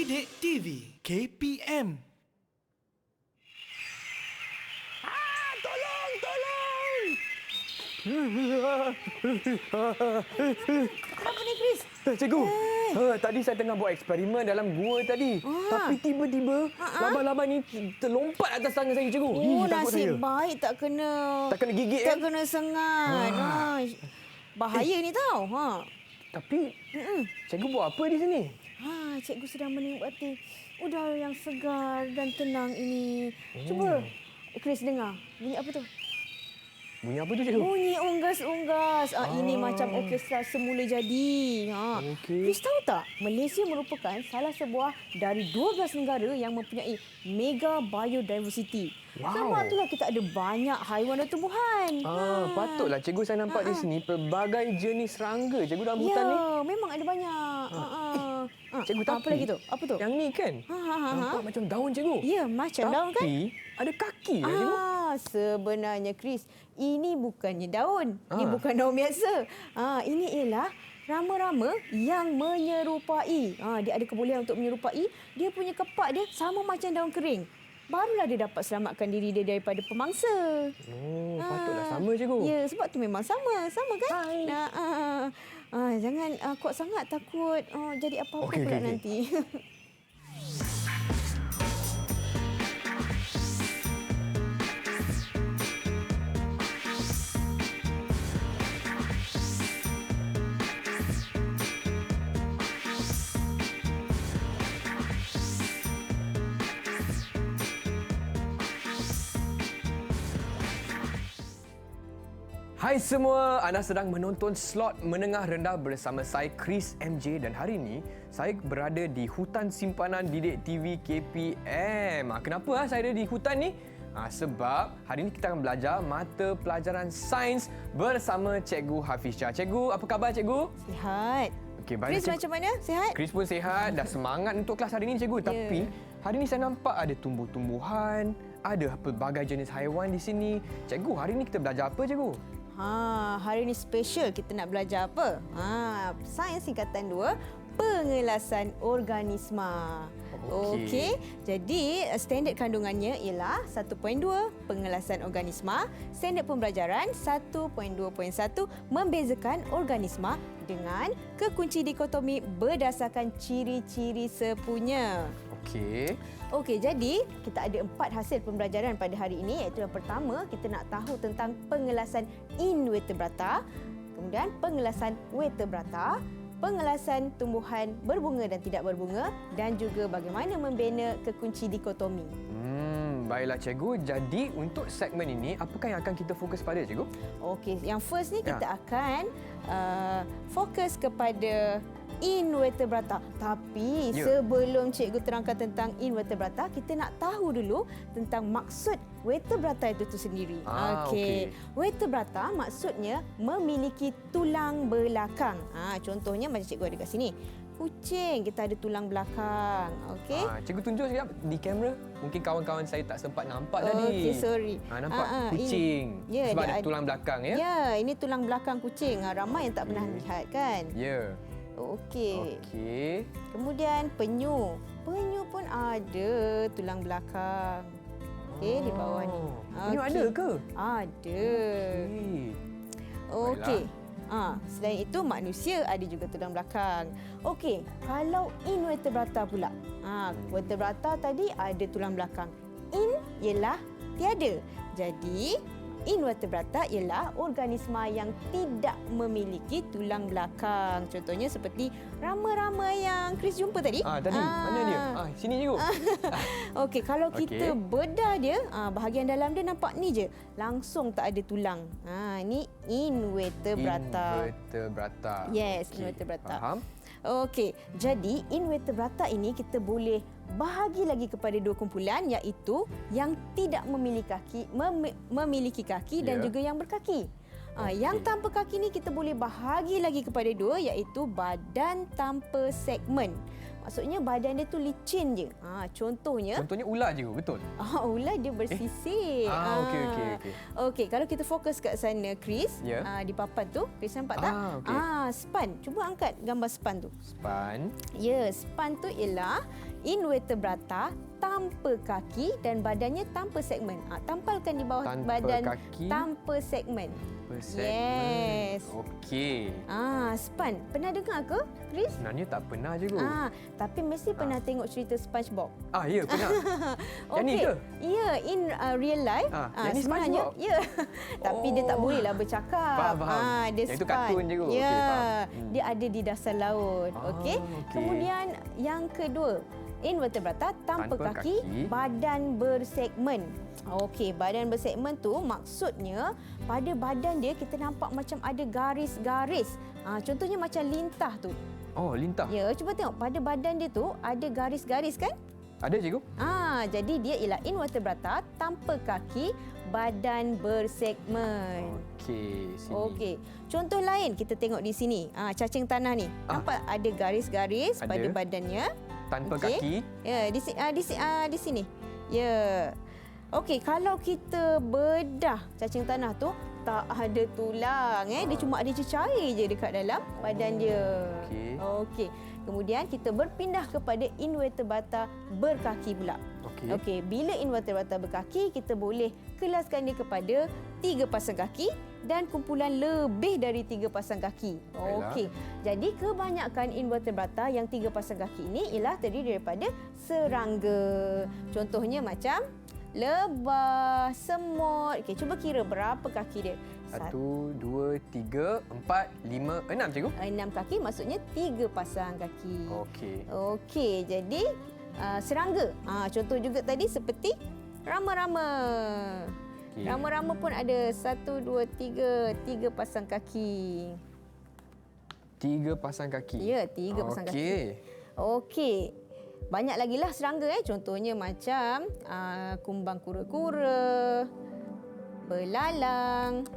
Didik TV KPM. Tolong, tolong! Kenapa ni, Chris? Cikgu, tadi saya tengah buat eksperimen dalam gua tadi. Tapi tiba-tiba laba-laba ni terlompat atas tangan saya, cikgu. Oh, Takut saya. nasib baik tak kena gigit, tak kena sengat. Bahaya ni tau. Tapi, cikgu buat apa di sini? Cikgu sedang menikmati udara yang segar dan tenang ini. Cuba, Chris dengar. Bunyi apa tu? Bunyi apa tu, cikgu? Bunyi unggas-unggas. Ini macam orkestra semula jadi. Okey. Chris tahu tak? Malaysia merupakan salah sebuah dari 12 negara yang mempunyai mega biodiversity. Wow. Sebab itulah kita ada banyak haiwan dan tumbuhan. Patutlah cikgu saya nampak di sini pelbagai jenis serangga, cikgu, dalam hutan ni. Ya, memang ada banyak. Cikgu, apa tapi lagi tu? Apa tu? yang ni kan, nampak macam daun, cikgu. Ya, macam daun kan? Tapi ada kaki, cikgu. Sebenarnya, Chris, ini bukannya daun. Ini bukan daun biasa. Ini ialah rama-rama yang menyerupai. Dia ada kebolehan untuk menyerupai. Dia punya kepak dia sama macam daun kering. Barulah dia dapat selamatkan diri dia daripada pemangsa. Patutlah sama, cikgu. Ya, sebab tu memang sama. Sama kan? Jangan kuat sangat, takut jadi apa-apa pula nanti. Hai semua, anda sedang menonton Slot Menengah Rendah bersama saya Chris MJ, dan hari ini saya berada di Hutan Simpanan Didik TV KPM. Kenapa saya ada di hutan ni? Sebab hari ini kita akan belajar mata pelajaran sains bersama Cikgu Hafizah. Cikgu, apa khabar, cikgu? Sihat. Okey, baik. Chris macam mana? Sihat? Chris pun sihat, dah semangat untuk kelas hari ini, cikgu. Tapi hari ini saya nampak ada tumbuh-tumbuhan, ada pelbagai jenis haiwan di sini. Cikgu, hari ini kita belajar apa, cikgu? Hari ini special, kita nak belajar apa? Sains tingkatan 2, pengelasan organisma. Okey. Jadi, standard kandungannya ialah 1.2 pengelasan organisma, standard pembelajaran 1.2.1 membezakan organisma dengan kekunci dikotomi berdasarkan ciri-ciri sepunya. Okey, jadi kita ada 4 hasil pembelajaran pada hari ini, iaitu yang pertama, kita nak tahu tentang pengelasan invertebrata, kemudian pengelasan vertebrata, pengelasan tumbuhan berbunga dan tidak berbunga, dan juga bagaimana membina kekunci dikotomi. Baiklah, cikgu. Jadi untuk segmen ini, apakah yang akan kita fokus pada, cikgu? Okey, yang first ni kita akan fokus kepada invertebrata. Tapi sebelum cikgu terangkan tentang invertebrata, kita nak tahu dulu tentang maksud vertebrata itu sendiri. Okey. Vertebrata maksudnya memiliki tulang belakang. Contohnya macam cikgu ada kat sini. Kucing, kita ada tulang belakang. Okey. Cikgu tunjuk sekejap di kamera. Mungkin kawan-kawan saya tak sempat nampak tadi. Okey, sorry. Nampak kucing. Sebab ada tulang belakang, ya? Ya, ini tulang belakang kucing. Ramai yang tak pernah lihat kan? Ya. Okey. Kemudian penyu. Penyu pun ada tulang belakang. Okey, di bawah ni. Penyu ada ke? Ada. Okey. Selain itu, manusia ada juga tulang belakang. Okey, kalau invertebrata pula. Vertebrata tadi ada tulang belakang. In ialah tiada. Jadi, invertebrata ialah organisma yang tidak memiliki tulang belakang. Contohnya seperti rama-rama yang Chris jumpa tadi. Tadi. Mana dia? Sini, cikgu. Okey, kalau kita bedah dia, bahagian dalam dia nampak ni je. Langsung tak ada tulang. Ini invertebrata. Invertebrata. Yes, invertebrata. Faham. Okey, jadi invertebrata ini kita boleh bahagi lagi kepada 2 kumpulan, iaitu yang tidak memiliki kaki, dan juga yang berkaki. Yang tanpa kaki ni kita boleh bahagi lagi kepada dua, iaitu badan tanpa segmen. Maksudnya badan dia tu licin je. Contohnya ular je, betul? ular dia bersisik. Okey. Okey, kalau kita fokus kat sana Chris, Ya. di papan tu, Chris nampak tak? Okey. Span. Cuba angkat gambar span tu. Span. Ya, span tu ialah invertebrata tanpa kaki dan badannya tanpa segmen. Tampalkan di bawah Tanpa badan kaki. tanpa segmen. Segmen. Yes. Okey. Span. Pernah dengar ke, Chris? Sebenarnya tak pernah je, Gu. Tapi mesti pernah tengok cerita SpongeBob. Ya, pernah. Yang ni Okey. ke? Ya, in real life. Yang ni sebenarnya, SpongeBob? ya. Tapi dia tak bolehlah bercakap. Faham. Dia Yang itu span. kartun je, Gu. Ya. Okey, faham. Dia ada di dasar laut. Okey. okey. Kemudian yang kedua, invertebrata tanpa kaki, badan bersegmen. Okey, badan bersegmen tu maksudnya pada badan dia kita nampak macam ada garis-garis. Contohnya macam lintah tu. Oh, lintah. Ya, cuba tengok pada badan dia tu ada garis-garis kan? Ada, cikgu? Jadi dia ialah invertebrata tanpa kaki, badan bersegmen. Okey, sini. Okey. Contoh lain kita tengok di sini. Cacing tanah ni. Nampak ada garis-garis Ada. pada badannya. Tanpa Okey. kaki. Ya, di sini. Ya. Okey, kalau kita bedah cacing tanah tu tak ada tulang Dia cuma ada cecair je dekat dalam badan dia. Okey. Okey. Kemudian kita berpindah kepada invertebrata berkaki pula. Okey, bila invertebrata berkaki, kita boleh kelaskan dia kepada 3 pasang kaki dan kumpulan lebih dari 3 pasang kaki. Okey. Jadi kebanyakan invertebrata yang 3 pasang kaki ini ialah terdiri daripada serangga. Contohnya macam lebah, semut. Okey, cuba kira berapa kaki dia. 1, 2, 3, 4, 5, 6, cikgu? 6 kaki maksudnya 3 pasang kaki. Okey. Okey, jadi serangga. Contoh juga tadi seperti rama-rama. Okey. Rama-rama pun ada 1, 2, 3 pasang kaki. 3 pasang kaki. Ya, 3 pasang kaki. Okey. Banyak lagi lah serangga. Contohnya macam kumbang kura-kura, belalang,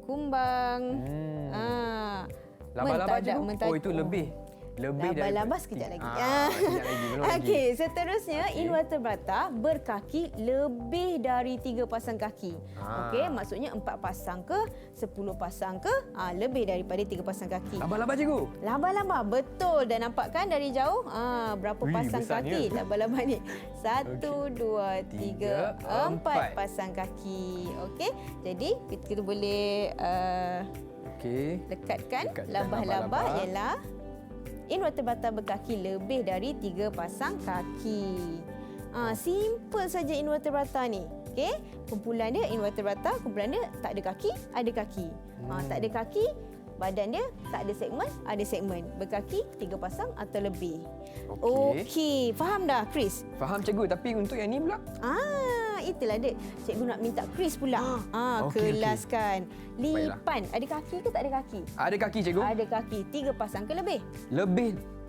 kumbang, Laba-laba, cikgu? mentadak. Oh, itu lebih. Laba-laba sekejap lagi. Sekejap lagi, belum lagi. Okey, seterusnya invertebrata berkaki lebih dari 3 pasang kaki. Okey, maksudnya 4 pasang ke, 10 pasang ke, lebih daripada 3 pasang kaki. Laba-laba, cikgu? Laba-laba, betul. Dan nampak kan dari jauh berapa pasang besarnya. kaki laba-laba ni? 1, 2, 3, 4 4 pasang kaki. Okey, jadi kita boleh lekatkan laba-laba ialah invertebrata berkaki lebih dari 3 pasang kaki. Simple saja invertebrata ni. Okey, kumpulan dia invertebrata, kumpulan dia tak ada kaki, ada kaki. Tak ada kaki, badan dia tak ada segmen, ada segmen. Berkaki 3 pasang atau lebih. Okey, faham dah Chris? Faham, cikgu. Tapi untuk yang ni pula? Itulah dia. Cikgu nak minta Chris pula. Kelaskan. Lipan. Ada kaki ke tak ada kaki? Ada kaki, cikgu. Ada kaki. 3 pasang ke lebih?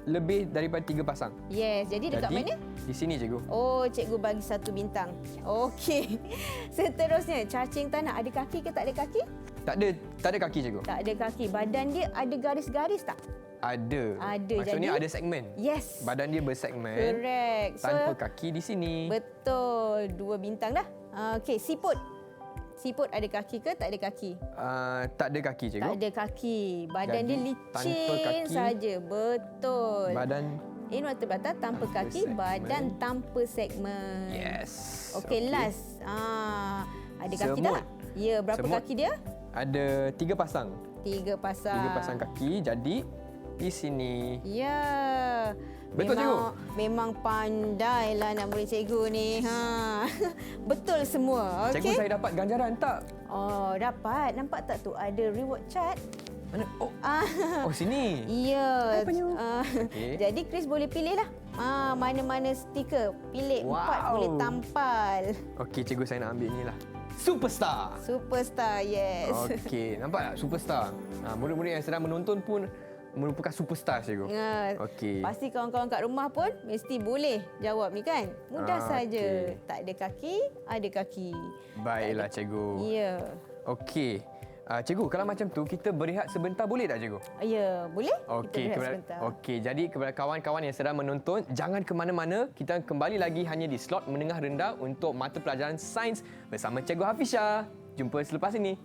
Lebih daripada 3 pasang. Yes. Jadi dekat mana? Di sini, cikgu. Oh, cikgu bagi 1 bintang. Okey. Seterusnya, cacing tanah. Ada kaki ke tak ada kaki? Tak ada kaki, cikgu. Tak ada kaki. Badan dia ada garis-garis tak? Ada. Jadi, Maksudnya ada segmen. Yes. Badan dia bersegmen. Correct. Tanpa kaki di sini. Betul. 2 bintang dah. Okey, siput. Siput ada kaki ke tak ada kaki? Tak ada kaki, cikgu. Tak ada kaki. Badan Jadi, dia tanpa licin kaki, saja. Betul. Badan. Invertebrata tanpa kaki, segmen. badan tanpa segmen. Yes. Okey, last. Ada kaki Semut. tak? Ya, berapa Semut. kaki dia? Ada 3 pasang. 3 pasang. 3 pasang kaki. Jadi di sini. Ya. Betul, cikgu? Memang pandailah nak murid cikgu ni. Betul semua. Okey. Cikgu, saya dapat ganjaran tak? Oh, dapat. Nampak tak tu ada reward card? Mana? Oh, sini. Ya. Okey. Jadi Chris boleh pilih lah. Mana-mana stiker. Pilih 4 boleh tampal. Okey, cikgu, saya nak ambil ni lah. Superstar. Superstar, yes. Okey, nampak tak? Superstar. Murid-murid yang sedang menonton pun merupakan superstar, cikgu. Okey. Pasti kawan-kawan kat rumah pun mesti boleh jawab ni kan. Mudah saja. okey. Tak ada kaki, ada kaki. Baiklah, cikgu. Ya. Okey. Cikgu, kalau macam tu kita berehat sebentar boleh tak cikgu? Ya, boleh? Okey, Kita berehat sebentar. okey. Jadi kepada kawan-kawan yang sedang menonton, jangan ke mana-mana. Kita kembali lagi hanya di slot menengah rendah untuk mata pelajaran sains bersama Cikgu Hafisha. Jumpa selepas ini.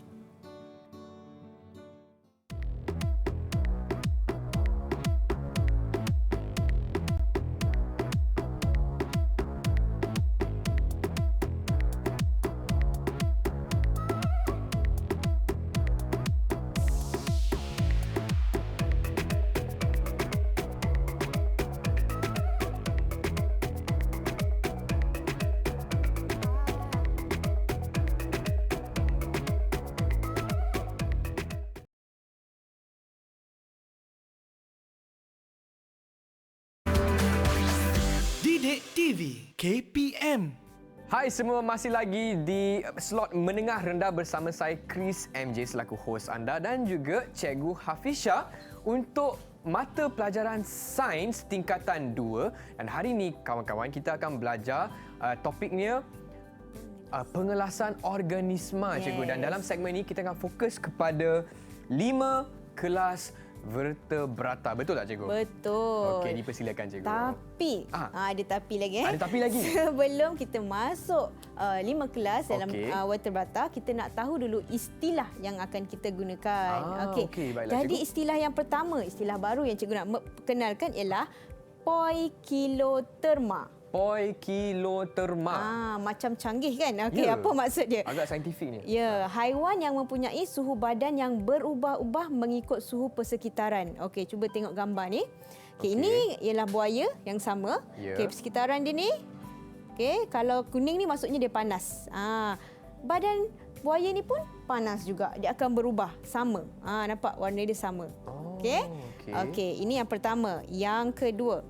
Didik TV KPM. Hai semua, masih lagi di slot menengah rendah bersama saya Chris MJ selaku hos anda dan juga Cikgu Hafisha untuk mata pelajaran sains tingkatan 2. Dan hari ini kawan-kawan kita akan belajar topiknya pengelasan organisma, Cikgu. Dan dalam segmen ini kita akan fokus kepada 5 kelas vertebrata. Betul tak, Cikgu? Betul. Okey, dipersilakan, Cikgu. Tapi, ada tapi lagi. Ada tapi lagi? Sebelum kita masuk 5 kelas dalam Okey. vertebrata, kita nak tahu dulu istilah yang akan kita gunakan. okey, baiklah, Jadi cikgu. istilah yang pertama, istilah baru yang cikgu nak kenalkan ialah poikiloterma. Poikiloterma. Macam canggih kan? Okey, Ya. apa maksud dia? Agak saintifiknya. Ya, haiwan yang mempunyai suhu badan yang berubah-ubah mengikut suhu persekitaran. Okey, cuba tengok gambar ni. Okey, ini ialah buaya yang sama. Ya. Okey, persekitaran dia ni. Okey, kalau kuning ni maksudnya dia panas. Badan buaya ni pun panas juga. Dia akan berubah sama. Nampak warna dia sama. Okey. okey. Okey, ini yang pertama. Yang kedua,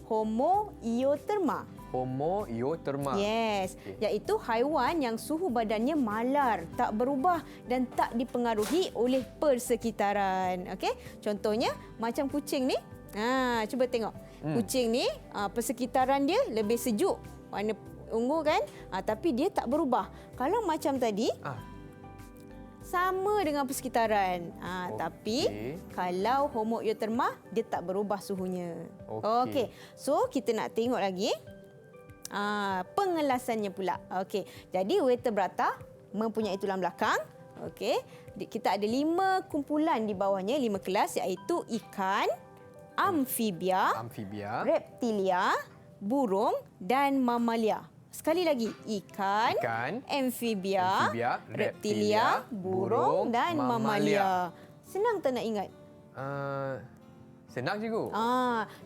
homoioterma. Homoioterma. Yes, Okey. iaitu haiwan yang suhu badannya malar, tak berubah dan tak dipengaruhi oleh persekitaran. Okey, contohnya macam kucing ni. Cuba tengok. Kucing ni persekitaran dia lebih sejuk, warna ungu kan? Tapi dia tak berubah. Kalau macam tadi, sama dengan persekitaran. Tapi kalau homoioterma, dia tak berubah suhunya. Okey. So kita nak tengok lagi pengelasannya pula. Okey. Jadi vertebrata mempunyai tulang belakang. Okey. Kita ada 5 kumpulan di bawahnya, 5 kelas iaitu ikan, amfibia, reptilia, burung dan mamalia. Sekali lagi, ikan, amfibia, reptilia, burung dan mamalia. Senang tak nak ingat? Senang, Cikgu.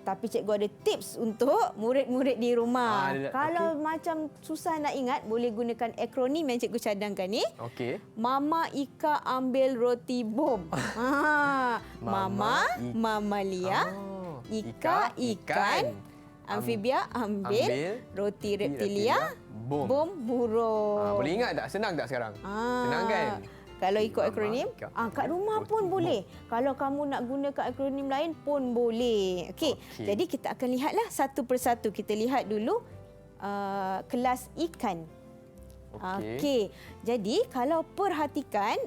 Tapi cikgu ada tips untuk murid-murid di rumah. Kalau macam susah nak ingat, boleh gunakan akronim yang cikgu cadangkan ni. Okey. Mama Ika ambil roti bom. Mama, mamalia, Ika, ikan, amfibia ambil roti reptilia, bom burung. Boleh ingat tak? Senang tak sekarang? Senang kan? Kalau ikut akronim, kat rumah pun boleh. Kalau kamu nak gunakan akronim lain pun boleh. Okey. Jadi kita akan lihatlah satu persatu. Kita lihat dulu kelas ikan. Okey. Jadi kalau perhatikan,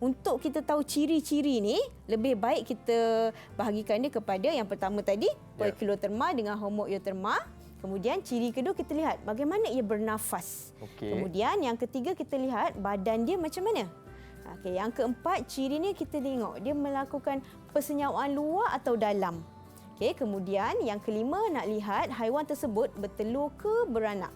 untuk kita tahu ciri-ciri ni, lebih baik kita bahagikan dia kepada yang pertama tadi, poikiloterma dengan homoioterma. Kemudian ciri kedua kita lihat bagaimana ia bernafas. Kemudian yang ketiga kita lihat badan dia macam mana. Okey, yang keempat ciri ni kita tengok dia melakukan persenyawaan luar atau dalam. Okey, kemudian yang kelima nak lihat haiwan tersebut bertelur ke beranak.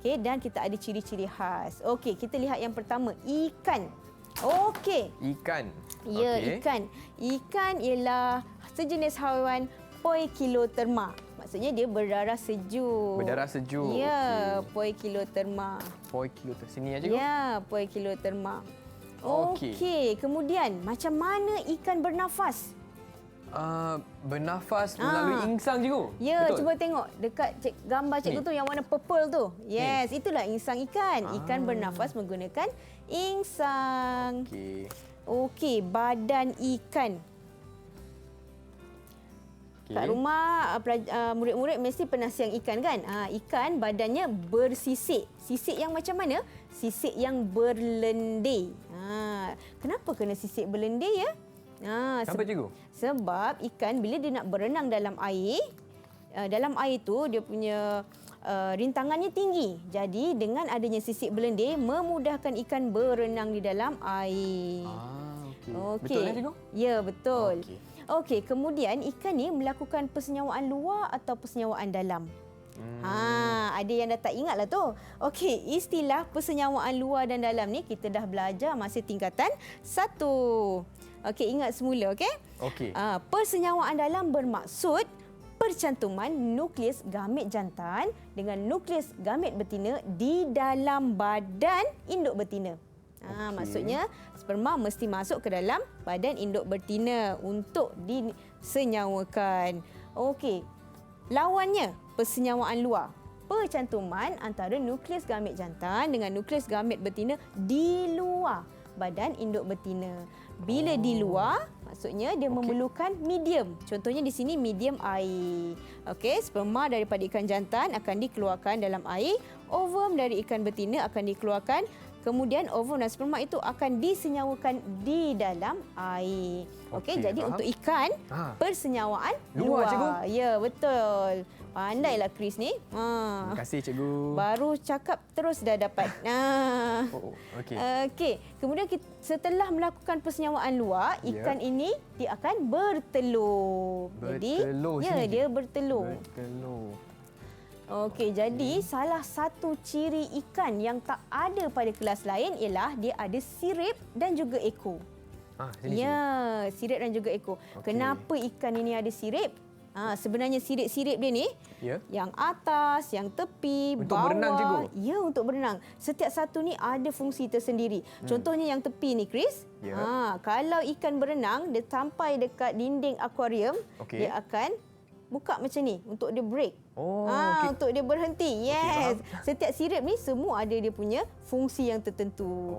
Okey, dan kita ada ciri-ciri khas. Okey, kita lihat yang pertama, ikan. Okey. Ikan. Ya, ikan. Ikan ialah sejenis haiwan poikiloterma. Maksudnya dia berdarah sejuk. Berdarah sejuk. Ya, poikiloterma. Poikiloterma. Sini aja, Cikgu. Ya, poikiloterma. Okey. Okey, kemudian macam mana ikan bernafas? Bernafas melalui insang, Cikgu. Ya, betul? cuba tengok dekat gambar cikgu tu yang warna purple tu. Yes, itulah insang ikan. Ikan bernafas menggunakan insang. Okey, badan ikan. Kat rumah murid-murid mesti pernah siang ikan kan? Ikan badannya bersisik. Sisik yang macam mana? Sisik yang berlendir. Kenapa kena sisik berlendir ya? Kenapa cikgu? Sebab ikan bila dia nak berenang dalam air tu dia punya rintangannya tinggi. Jadi dengan adanya sisik berlendir memudahkan ikan berenang di dalam air. Okey. Betul cikgu? Ya, betul. Okey, kemudian ikan ni melakukan persenyawaan luar atau persenyawaan dalam. Ada yang dah tak ingatlah tu. Okey, istilah persenyawaan luar dan dalam ni kita dah belajar masa tingkatan 1. Okey, ingat semula, okey? Okey. Persenyawaan dalam bermaksud percantuman nukleus gamet jantan dengan nukleus gamet betina di dalam badan induk betina. Maksudnya sperma mesti masuk ke dalam badan induk betina untuk disenyawakan. Okey. Lawannya, persenyawaan luar. Percantuman antara nukleus gamet jantan dengan nukleus gamet betina di luar badan induk betina. Bila di luar, maksudnya dia memerlukan medium. Contohnya di sini medium air. Okey, sperma daripada ikan jantan akan dikeluarkan dalam air, ovum dari ikan betina akan dikeluarkan. Kemudian ovum dan sperma itu akan disenyawakan di dalam air. Okey, jadi faham. untuk ikan, persenyawaan Luar, cikgu. Ya, betul. Pandailah Chris ni. Terima kasih cikgu. Baru cakap terus dah dapat. Okey. Okey. Kemudian setelah melakukan persenyawaan luar, ikan ini dia akan bertelur. Bertelur Jadi, sini. dia bertelur. Bertelur. Okey, jadi salah satu ciri ikan yang tak ada pada kelas lain ialah dia ada sirip dan juga ekor. Sini Ya, sirip dan juga ekor. Kenapa ikan ini ada sirip? Sebenarnya sirip-sirip dia ni, yang atas, yang tepi, untuk bawah. berenang, cikgu? Ya, untuk berenang. Setiap satu ni ada fungsi tersendiri. Contohnya yang tepi ni, Chris. Kalau ikan berenang, dia sampai dekat dinding akuarium, dia akan buka macam ni untuk dia break. Untuk dia berhenti. Yes. Setiap sirip ni semua ada dia punya fungsi yang tertentu.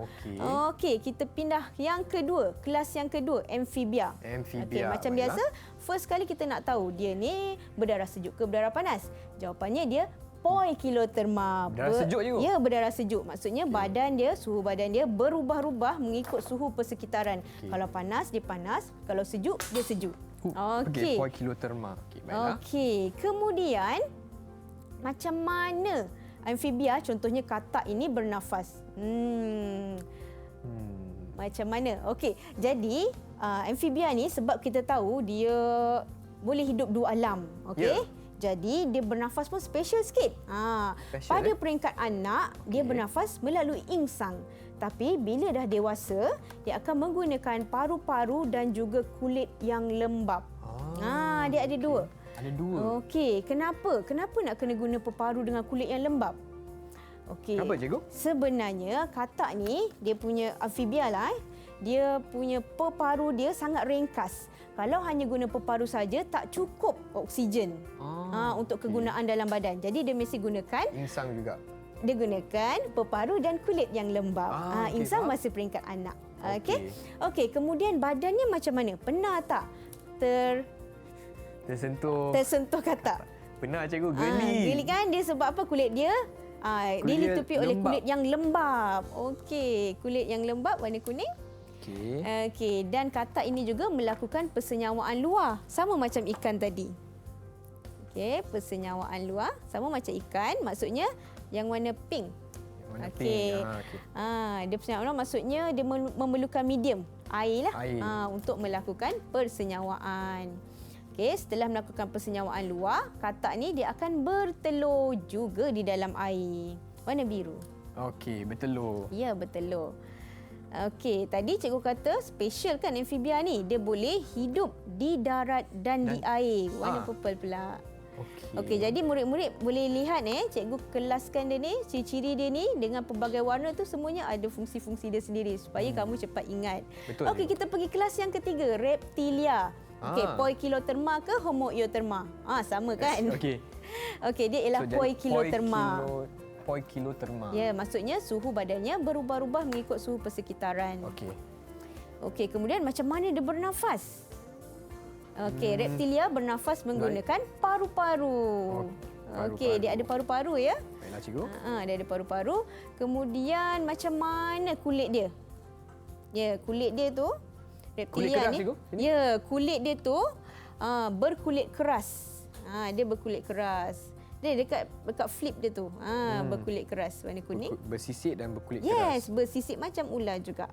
Okey, kita pindah yang kedua, kelas yang kedua, amfibia. Okey, macam biasa, first kali kita nak tahu dia ni berdarah sejuk ke berdarah panas. Jawapannya dia poikiloterma. Berdarah sejuk je. Ya, berdarah sejuk. Maksudnya badan dia, suhu badan dia berubah-ubah mengikut suhu persekitaran. Kalau panas, dia panas. Kalau sejuk, dia sejuk. Okey. Poikiloterma. Baiklah. Okey. Kemudian, macam mana amfibia, contohnya katak ini bernafas? Macam mana? Okey. Jadi, amfibia ni sebab kita tahu dia boleh hidup dua alam. Okey. Jadi, dia bernafas pun special sikit. Pada peringkat anak, dia bernafas melalui insang. Tapi bila dah dewasa, dia akan menggunakan paru-paru dan juga kulit yang lembab. Dia ada dua. Ada dua. Okey, kenapa? Kenapa nak kena guna peparu dengan kulit yang lembab? Okey. Kenapa, cikgu? Sebenarnya katak ni dia punya amfibia lah. Dia punya peparu dia sangat ringkas. Kalau hanya guna peparu saja tak cukup oksigen untuk kegunaan dalam badan. Jadi dia mesti gunakan insang juga. Dia gunakan peparu dan kulit yang lembab. Insang faham. masih peringkat anak. Okey, kemudian badannya macam mana? Pernah tak tersentuh katak? Pernah, cikgu. Geli. Geli kan? Dia sebab apa? Kulit dia ditutupi oleh kulit yang lembab. Okey, kulit yang lembab warna kuning. Okey, dan katak ini juga melakukan persenyawaan luar. Sama macam ikan tadi. Okey, persenyawaan luar sama macam ikan. Maksudnya yang warna pink. Okey. Dia persenyawaan luar maksudnya dia memerlukan medium air lah untuk melakukan persenyawaan. Okey, setelah melakukan persenyawaan luar, katak ni dia akan bertelur juga di dalam air. Warna biru. Okey, bertelur. Ya, bertelur. Okey, tadi cikgu kata special kan amfibia ni. Dia boleh hidup di darat dan di air. Warna purple pula. Okey, jadi murid-murid boleh lihat cikgu kelaskan dia ni, ciri-ciri dia ni dengan pelbagai warna tu semuanya ada fungsi-fungsi dia sendiri supaya kamu cepat ingat. Okey, kita pergi kelas yang ketiga, reptilia. Okey, poikiloterma ke homoioterma? Sama kan? Okey, dia ialah poikiloterma. Poikiloterma. Ya, maksudnya suhu badannya berubah-ubah mengikut suhu persekitaran. Okey, kemudian macam mana dia bernafas? Okey, reptilia bernafas menggunakan paru-paru. Okey, dia ada paru-paru ya. Baiklah, cikgu. Dia ada paru-paru. Kemudian macam mana kulit dia? Ya, kulit dia tu Kulit reptilia keras, ni. cikgu? Sini? Ya, kulit dia tu berkulit keras. Dia berkulit keras. Dia dekat flip dia tu. Berkulit keras warna kuning. Bersisik dan berkulit Yes, keras. bersisik macam ular juga.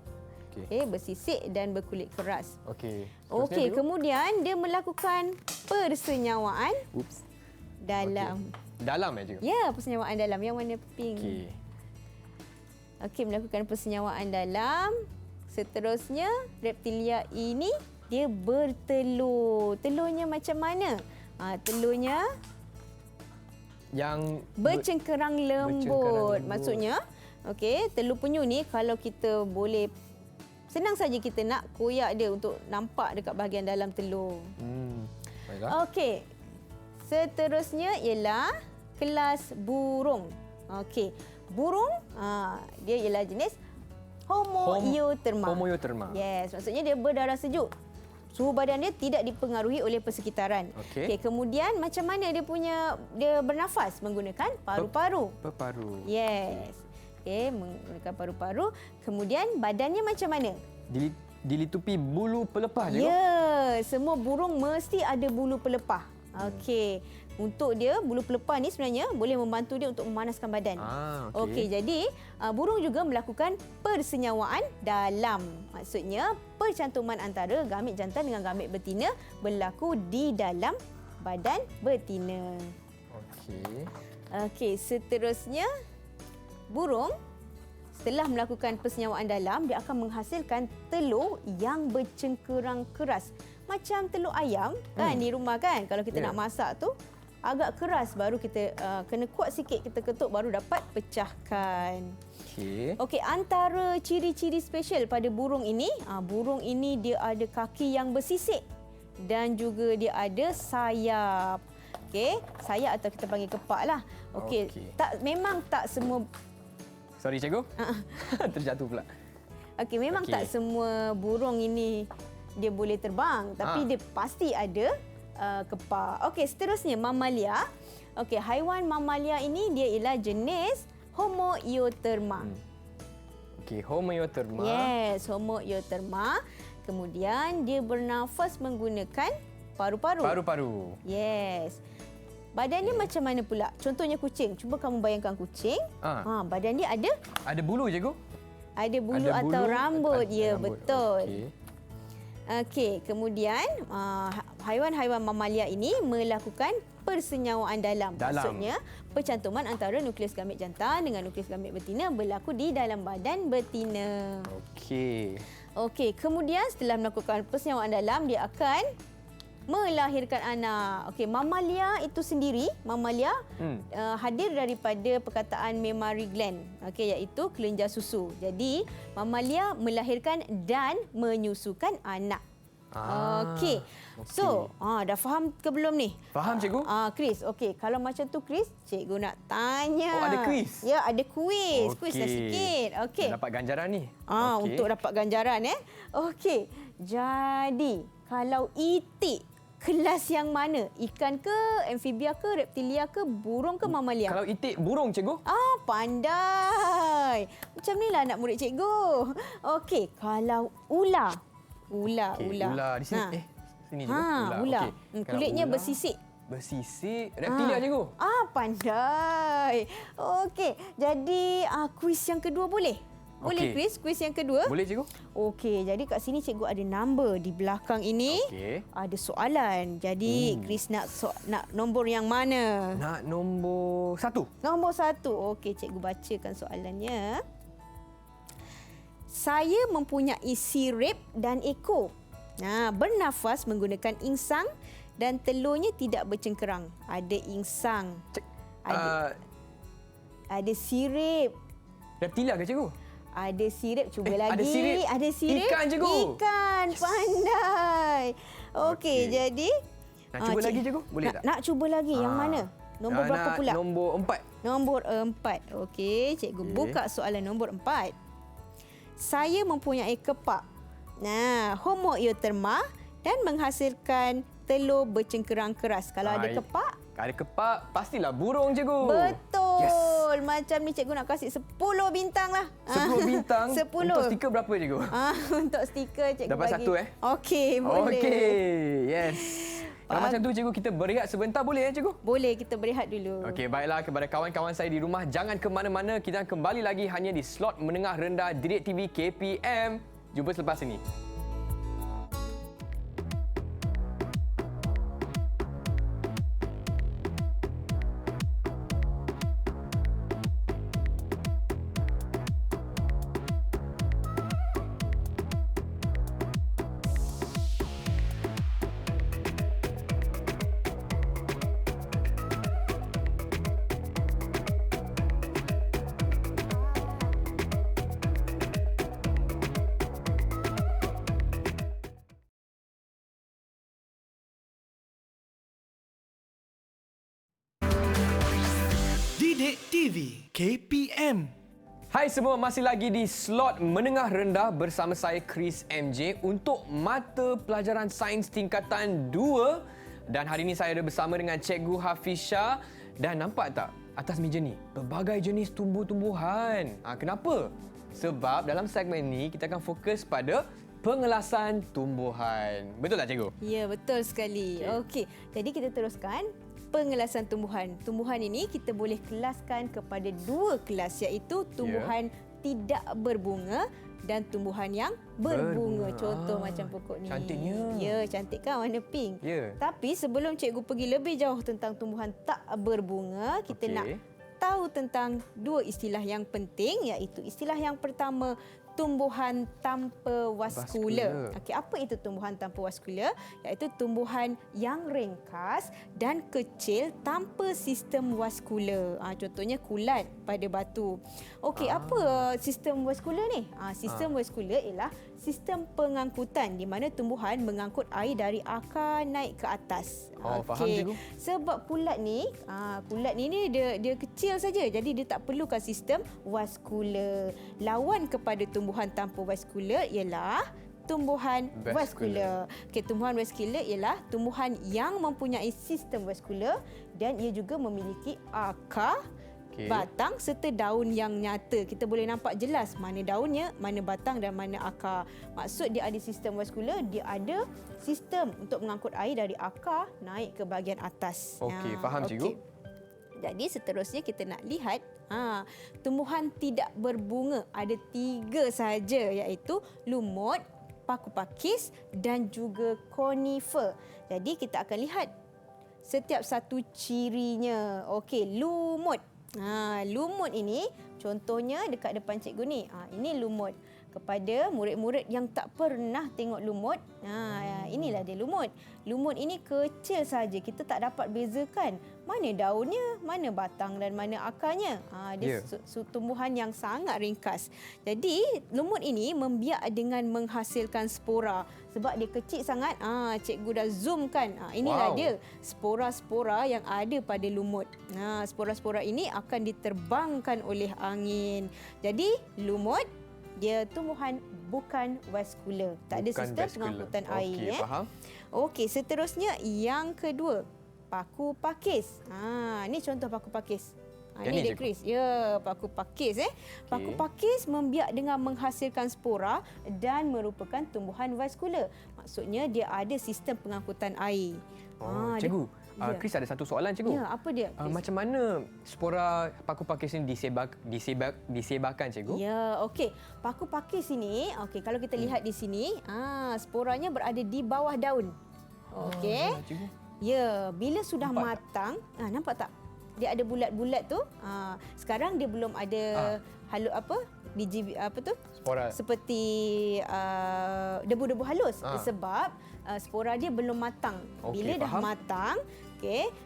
Okey. Bersisik dan berkulit keras. Okey. Okey, Cikgu? kemudian dia melakukan persenyawaan Oops. dalam. Dalam cikgu? Ya, persenyawaan dalam yang warna pink. Okey. Okey, melakukan persenyawaan dalam. Seterusnya, reptilia ini dia bertelur. Telurnya macam mana? Telurnya Yang bercengkerang lembut. bercengkerang lembut. Maksudnya, okey, telur penyu ni kalau kita boleh senang saja kita nak koyak dia untuk nampak dekat bahagian dalam telur. Baiklah. Okey. Seterusnya ialah kelas burung. Okey. Burung dia ialah jenis Homoeotherma. Homoeotherma. Yes, maksudnya dia berdarah sejuk. Suhu badan dia tidak dipengaruhi oleh persekitaran. Okey. Kemudian macam mana dia bernafas menggunakan paru-paru. Berparu. Yes. Okey, menggunakan paru-paru. Kemudian badannya macam mana? Dilitupi bulu pelepah cikgu? Ya, semua burung mesti ada bulu pelepah. Okey. Untuk dia, bulu pelepah ni sebenarnya boleh membantu dia untuk memanaskan badan. Okey, jadi burung juga melakukan persenyawaan dalam. Maksudnya, percantuman antara gamit jantan dengan gamit betina berlaku di dalam badan betina. Okey. Okey, seterusnya burung setelah melakukan persenyawaan dalam, dia akan menghasilkan telur yang bercengkerang keras. Macam telur ayam kan di rumah kan. Kalau kita nak masak tu agak keras, baru kita kena kuat sikit kita ketuk baru dapat pecahkan. Okey. Okey, antara ciri-ciri special pada burung ini dia ada kaki yang bersisik dan juga dia ada sayap. Okey, sayap atau kita panggil kepak lah. Okey, memang tak semua. Sorry cikgu. Terjatuh pula. Okey, memang tak semua burung ini dia boleh terbang, tapi dia pasti ada kepak. Okey, seterusnya mamalia. Okey, haiwan mamalia ini dia ialah jenis Homoeotherma. Okey, Homoeotherma. Yes, Homoeotherma. Kemudian dia bernafas menggunakan paru-paru. Paru-paru. Yes. Badannya macam mana pula? Contohnya kucing. Cuba kamu bayangkan kucing. Badan dia ada bulu cikgu? Ada bulu atau rambut. Ya, betul. Okey. Okey, kemudian haiwan-haiwan mamalia ini melakukan persenyawaan dalam. Maksudnya, percantuman antara nukleus gamit jantan dengan nukleus gamit betina berlaku di dalam badan betina. Okey. Okey, kemudian setelah melakukan persenyawaan dalam, dia akan melahirkan anak. Okey, mamalia itu sendiri, hadir daripada perkataan mammary gland, iaitu kelenjar susu. Jadi, mamalia melahirkan dan menyusukan anak. Okey. So, dah faham ke belum ni? Faham cikgu? Chris, okey. Kalau macam tu Chris, cikgu nak tanya. Oh, ada kuis? Ya, ada kuis. Kuis dah sikit. Okey. Dapat ganjaran ni. Untuk dapat ganjaran Okey. Jadi, kalau itik kelas yang mana? Ikan ke, amfibia ke, reptilia ke, burung ke, mamalia? Kalau itik burung cikgu? Pandai. Macam inilah anak murid cikgu. Okey, kalau ular. Ular. Ular di sini. Sini cikgu. Ular. Okey. Kulitnya bersisik. Bersisik. Reptilia cikgu? Pandai. Okey, jadi kuis yang kedua boleh? Boleh Chris, kuis yang kedua? Boleh cikgu. Okey, jadi kat sini cikgu ada number di belakang ini. Ada soalan. Jadi Chris nak nombor yang mana? Nak nombor 1. Nombor 1. Okey, cikgu bacakan soalannya. Saya mempunyai sirip dan ekor. Bernafas menggunakan insang dan telurnya tidak bercengkerang. Ada insang. Ada sirip. Reptilia ke cikgu? Ada sirip, cuba lagi. Ada sirip. Ikan cikgu. Ikan, pandai. Okey, jadi nak cuba lagi cikgu? Boleh tak? Nak cuba lagi. Yang mana? Nombor berapa pula? Nombor 4. Nombor 4. Okey, cikgu buka soalan nombor 4. Saya mempunyai kepak. Homoeotherma dan menghasilkan telur bercengkerang keras. Kalau ada kepak? Ada kepak, pastilah burung cikgu. Betul. betul. Yes. Macam ni cikgu nak kasih 10 bintang lah. 10 bintang. 10. Untuk stiker berapa cikgu? Untuk stiker cikgu Dapat bagi. satu Okey, boleh. Okey. Yes. Kalau macam tu cikgu, kita berehat sebentar boleh cikgu? Boleh, kita berehat dulu. Okey, baiklah kepada kawan-kawan saya di rumah, jangan ke mana-mana. Kita akan kembali lagi hanya di slot menengah rendah Didik TV KPM. Jumpa selepas ini. Didik TV KPM. Hai semua, masih lagi di slot menengah rendah bersama saya Chris MJ untuk mata pelajaran sains tingkatan 2. Dan hari ini saya ada bersama dengan Cikgu Hafisha. Dan nampak tak atas meja ni berbagai jenis tumbuh-tumbuhan. Kenapa? Sebab dalam segmen ni kita akan fokus pada pengelasan tumbuhan. Betul tak cikgu? Ya, betul sekali. Okey. Jadi kita teruskan pengelasan tumbuhan. Tumbuhan ini kita boleh kelaskan kepada 2 kelas, iaitu tumbuhan tidak berbunga dan tumbuhan yang berbunga. Contoh macam pokok ni. Cantiknya. Ya, cantik kan, warna pink. Ya. Tapi sebelum cikgu pergi lebih jauh tentang tumbuhan tak berbunga, kita nak tahu tentang 2 istilah yang penting, iaitu istilah yang pertama, tumbuhan tanpa vaskular. Okey, apa itu tumbuhan tanpa vaskular? Iaitu tumbuhan yang ringkas dan kecil tanpa sistem vaskular. Contohnya kulat pada batu. Okey, apa sistem vaskular ni? Sistem vaskular ialah sistem pengangkutan di mana tumbuhan mengangkut air dari akar naik ke atas. Faham cikgu. Sebab kulat ni dia kecil saja, jadi dia tak perlukan sistem vaskular. Lawan kepada tumbuhan tanpa vaskular ialah tumbuhan vaskular. Okey, tumbuhan vaskular ialah tumbuhan yang mempunyai sistem vaskular dan ia juga memiliki akar, batang serta daun yang nyata. Kita boleh nampak jelas mana daunnya, mana batang dan mana akar. Maksud dia ada sistem vaskular, dia ada sistem untuk mengangkut air dari akar naik ke bahagian atas. Okey, faham cikgu. Jadi seterusnya kita nak lihat tumbuhan tidak berbunga. Ada 3 saja, iaitu lumut, paku pakis dan juga konifer. Jadi kita akan lihat setiap satu cirinya. Okey, lumut. Lumut ini contohnya dekat depan cikgu ni. Ini lumut. Kepada murid-murid yang tak pernah tengok lumut, inilah dia lumut. Lumut ini kecil saja, kita tak dapat bezakan mana daunnya, mana batang dan mana akarnya. Dia tumbuhan yang sangat ringkas. Jadi lumut ini membiak dengan menghasilkan spora. Sebab dia kecil sangat, cikgu dah zoomkan. Inilah dia spora-spora yang ada pada lumut. Spora-spora ini akan diterbangkan oleh angin. Jadi lumut dia tumbuhan bukan vaskular. Tak ada sistem pengangkutan air. Okey, faham. Okey, seterusnya yang kedua, paku pakis. Ni contoh paku pakis. Ini Dek Chris. Ya, paku pakis. Paku pakis membiak dengan menghasilkan spora dan merupakan tumbuhan vaskular. Maksudnya dia ada sistem pengangkutan air. Cikgu, Chris ada satu soalan cikgu. Ya, apa dia? Macam mana spora paku pakis ini disebarkan cikgu? Ya, okey. Paku pakis ini, kalau kita lihat di sini, sporanya berada di bawah daun. Okey. Ya, bila sudah matang, nampak tak? Dia ada bulat-bulat tu. Sekarang dia belum ada spora. Seperti debu-debu halus sebab spora dia belum matang. Bila dah matang,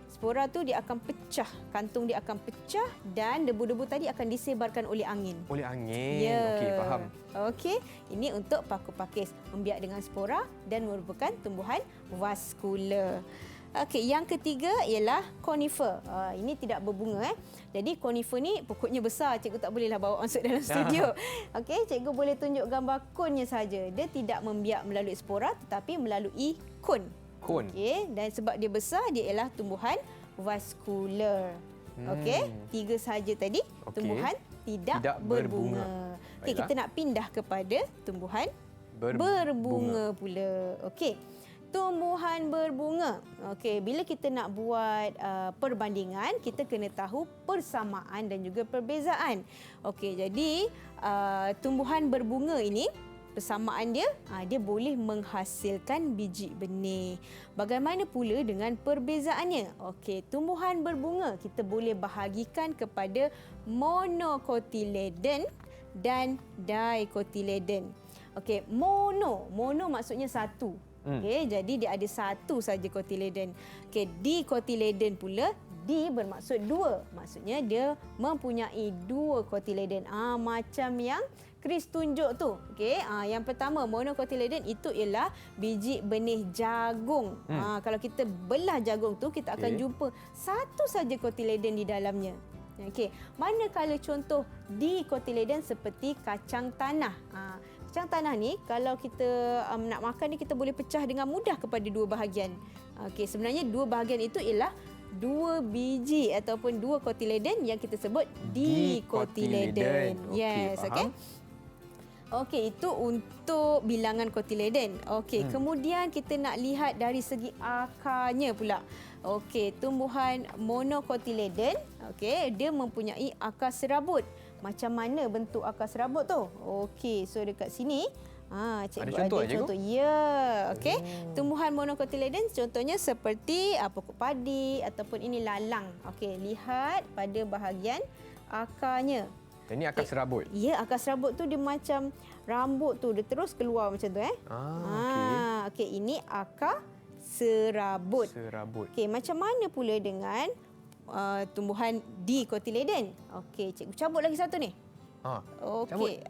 spora tu dia akan pecah, kantung dia akan pecah dan debu-debu tadi akan disebarkan oleh angin. Oleh angin. Ya. Okey, faham. Okey, ini untuk paku pakis, membiak dengan spora dan merupakan tumbuhan vaskular. Okey, yang ketiga ialah konifer. Ini tidak berbunga. Jadi konifer ni pokoknya besar. Cikgu tak bolehlah bawa masuk dalam studio. Okey, cikgu boleh tunjuk gambar konnya saja. Dia tidak membiak melalui spora tetapi melalui kon. Kon. Okey, dan sebab dia besar, dia ialah tumbuhan vaskular. Okey, 3 sahaja tadi. Okey. Tumbuhan tidak berbunga. Okey, Baiklah. kita nak pindah kepada tumbuhan Berbunga. berbunga pula. Okey. Tumbuhan berbunga. Okey, bila kita nak buat perbandingan, kita kena tahu persamaan dan juga perbezaan. Okey, jadi tumbuhan berbunga ini persamaan dia, dia boleh menghasilkan biji benih. Bagaimana pula dengan perbezaannya? Okey, tumbuhan berbunga kita boleh bahagikan kepada monocotyledon dan dicotyledon. Okey, mono maksudnya satu. Okey, jadi dia ada satu saja cotyledon. Okey, dicotyledon pula, di bermaksud dua. Maksudnya dia mempunyai 2 cotyledon. Macam yang Chris tunjuk tu. Okey, yang pertama monocotyledon itu ialah biji benih jagung. Kalau kita belah jagung tu, kita akan jumpa satu saja cotyledon di dalamnya. Okey, manakala contoh dicotyledon seperti kacang tanah. Kacang tanah ni kalau kita nak makan ni, kita boleh pecah dengan mudah kepada 2 bahagian. Okey, sebenarnya 2 bahagian itu ialah 2 biji ataupun 2 cotyledon yang kita sebut dicotyledon. Yes, okey. Okey, itu untuk bilangan cotyledon. Okey, kemudian kita nak lihat dari segi akarnya pula. Okey, tumbuhan monocotyledon, okey, dia mempunyai akar serabut. Macam mana bentuk akar serabut tu? Okey, so dekat sini cikgu ada contoh, contoh. Ya, okey. Tumbuhan monocotyledon contohnya seperti pokok padi ataupun ini lalang. Okey, lihat pada bahagian akarnya. Ini akar serabut. Ya, akar serabut tu dia macam rambut tu, dia terus keluar macam tu Okey, ini akar serabut. Okey, macam mana pula dengan tumbuhan dicotyledon? Okey, cikgu cabut lagi satu ni. Okey.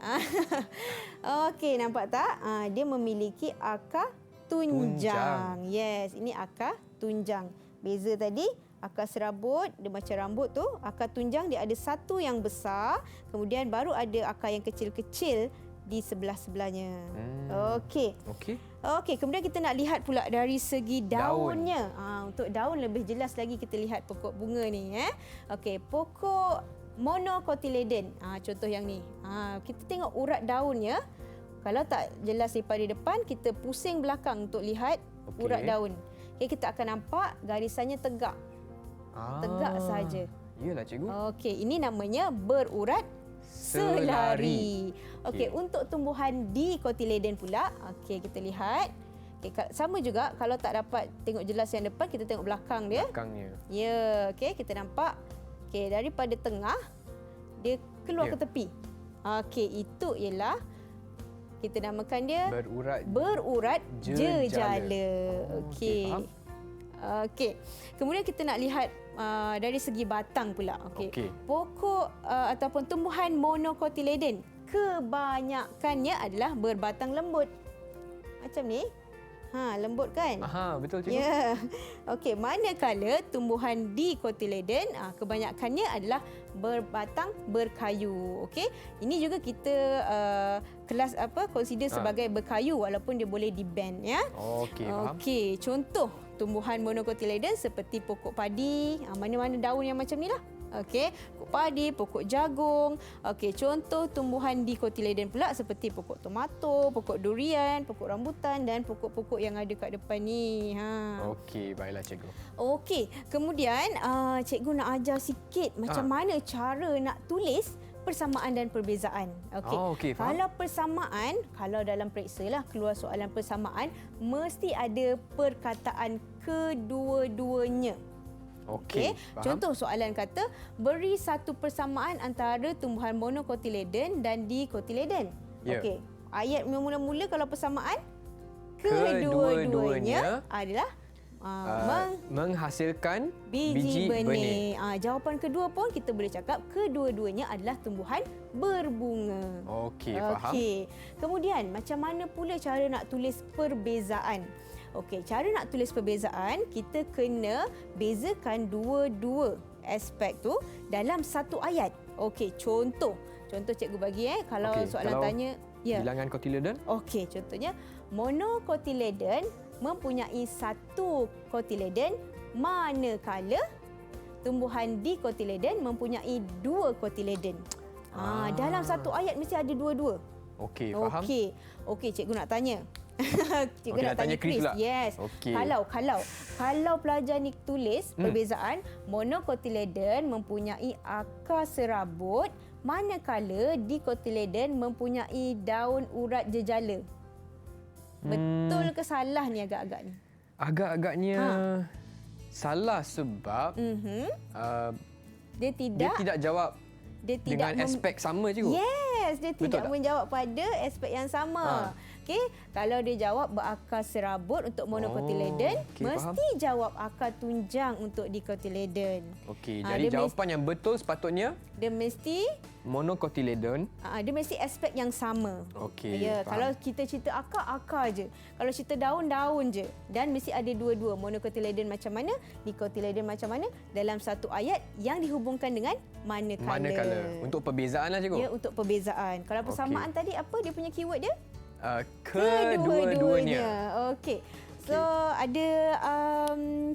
Okey, nampak tak? Dia memiliki akar tunjang. Yes, ini akar tunjang. Beza tadi, akar serabut dia macam rambut tu, akar tunjang dia ada satu yang besar, kemudian baru ada akar yang kecil-kecil di sebelah-sebelahnya. Okey. Okey, kemudian kita nak lihat pula dari segi daunnya. Untuk daun lebih jelas lagi kita lihat pokok bunga ni. Okey, pokok monocotyledon. Contoh yang ni. Kita tengok urat daunnya. Kalau tak jelas daripada depan, kita pusing belakang untuk lihat urat daun. Okay, kita akan nampak garisannya tegak. Tegak sahaja. Iyalah cikgu. Okey, ini namanya berurat selari. Okey, untuk tumbuhan dicotyledon pula, okey kita lihat. Okey, sama juga kalau tak dapat tengok jelas yang depan, kita tengok belakang dia. Belakangnya. Ya, okey kita nampak. Okey, daripada tengah dia keluar ke tepi. Okey, itu ialah kita namakan dia berurat jejala. Okey. Okey. Kemudian kita nak lihat dari segi batang pula. Okey. Pokok ataupun tumbuhan monocotyledon kebanyakannya adalah berbatang lembut. Macam ni. Lembut kan? Betul cikgu. Ya. Okey, manakala tumbuhan dicotyledon kebanyakannya adalah berbatang berkayu. Okey. Ini juga kita kelas consider sebagai berkayu walaupun dia boleh di-bend ya. Okey, faham. Okey, contoh tumbuhan monocotyledon seperti pokok padi, mana-mana daun yang macam ni lah. Okey, pokok padi, pokok jagung. Okey, contoh tumbuhan dicotyledon pula seperti pokok tomato, pokok durian, pokok rambutan dan pokok-pokok yang ada kat depan ni. Okey, baiklah cikgu. Okey, kemudian cikgu nak ajar sikit macam mana cara nak tulis persamaan dan perbezaan. Okey. Kalau persamaan, kalau dalam periksa lah keluar soalan persamaan, mesti ada perkataan kedua-duanya. Okey. Contoh soalan kata, beri satu persamaan antara tumbuhan monocotyledon dan dicotyledon. Okey. Ayat mula-mula kalau persamaan, kedua-duanya adalah menghasilkan biji benih. Jawapan kedua pun kita boleh cakap kedua-duanya adalah tumbuhan berbunga. Okey, faham. Kemudian macam mana pula cara nak tulis perbezaan? Okey, cara nak tulis perbezaan, kita kena bezakan dua-dua aspek tu dalam satu ayat. Okey, contoh cikgu bagi kalau soalan tanya bilangan cotyledon. Okey, contohnya monocotyledon mempunyai satu cotyledon manakala tumbuhan dikotiledon mempunyai 2 kotiledon. Dalam satu ayat mesti ada dua-dua. Okey, faham. Okey, cikgu nak tanya. Cikgu Okey, nak tanya Chris pula. Yes. Okey. Kalau pelajar ni tulis perbezaan monokotiledon mempunyai akar serabut, manakala dikotiledon mempunyai daun urat jejala. Betul ke salah ni agak-agak ni? Agak-agaknya salah sebab Dia tidak jawab dengan aspek sama cikgu. Yes, dia Betul tidak tak? menjawab pada aspek yang sama. Okey, kalau dia jawab berakar serabut untuk monokotiledon, okey, mesti jawab akar tunjang untuk dikotiledon. Okey, Ah, jadi dia jawapan yang betul sepatutnya Dia mesti monokotiledon. dia mesti aspek yang sama. Okey, Ya, faham. kalau kita cerita akar je. Kalau cerita daun je. Dan mesti ada dua-dua. Monokotiledon macam mana, dikotiledon macam mana dalam satu ayat yang dihubungkan dengan manakala. Untuk perbezaan lah cikgu. Ya, untuk perbezaan. Kalau persamaan tadi apa dia punya keyword dia? Kedua-duanya. Okey. So ada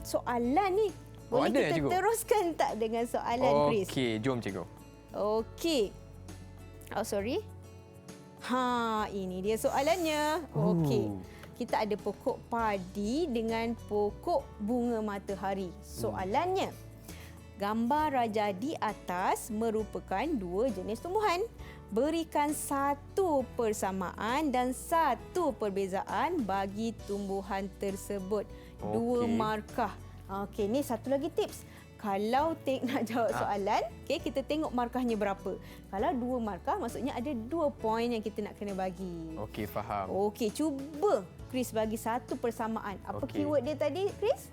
soalan ni. Boleh ada, kita cikgu? teruskan tak dengan soalan Chris? Okey, jom cikgu. Okey. Sorry. Ini dia soalannya. Okey. Kita ada pokok padi dengan pokok bunga matahari. Soalannya, gambar raja di atas merupakan 2 jenis tumbuhan. Berikan 1 persamaan dan 1 perbezaan bagi tumbuhan tersebut. 2 Okey. markah. Okey, ni satu lagi tips. Kalau nak jawab soalan, kita tengok markahnya berapa. Kalau 2 markah, maksudnya ada 2 poin yang kita nak kena bagi. Okey, faham. Okey, cuba Chris bagi 1 persamaan. Apa Okey. keyword dia tadi, Chris?